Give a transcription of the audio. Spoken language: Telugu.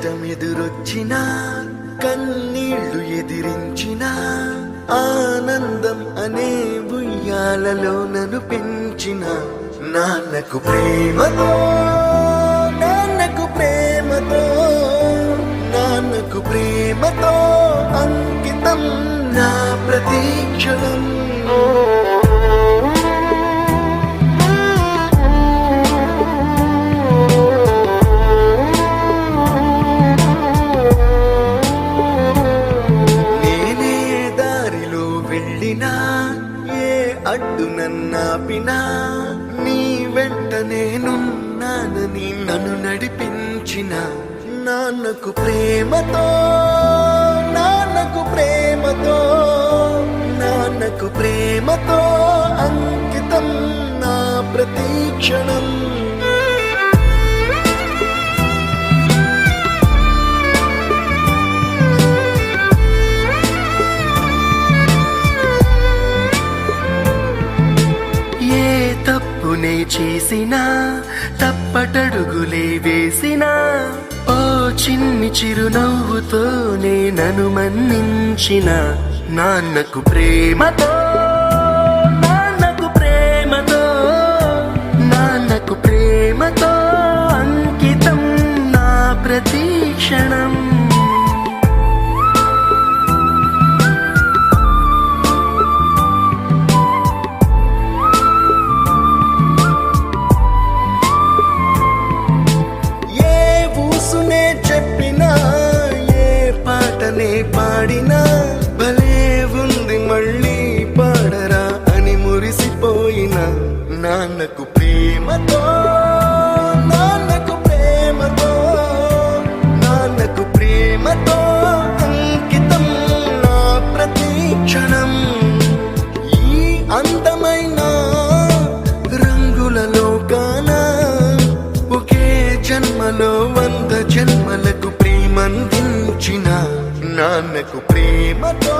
కష్టమెదురొచ్చినా కన్నీళ్లు ఎదిరించినా ఆనందం అనే ఉయ్యాలలో నన్ను పెంచిన నాన్నకు ప్రేమతో నాన్నకు ప్రేమతో నాన్నకు ప్రేమతో అంకితం నా ప్రతీక్షణం. ఏ అడ్డు నన్నాపినా నీ వెంట నేనున్నానని నన్ను నడిపించిన నాన్నకు ప్రేమతో నాన్నకు ప్రేమతో నాన్నకు ప్రేమతో అంకితం నా ప్రతీక్షణం. తప్పునే చేసినా తప్పటడుగులే వేసినా ఓ చిన్ని చిరునవ్వుతోనే నన్ను మన్నించిన నాన్నకు ప్రేమతో నాన్నకు ప్రేమతో నాన్నకు ప్రేమతో అంకితం నా ప్రతీక్షణం. చెప్పినా ఏ పాటనే పాడినా భలే ఉంది మళ్ళీ పాడరా అని మురిసిపోయిన నాన్నకు ప్రేమతో నాన్నకు ప్రేమతో నాన్నకు ప్రేమతో అంకితం నా ప్రతీక్షణం. ఈ అందమైన రంగుల లోకాన ఒకే జన్మలో 100 జన్మలకు ప్రేమందించిన నాన్నకు ప్రేమతో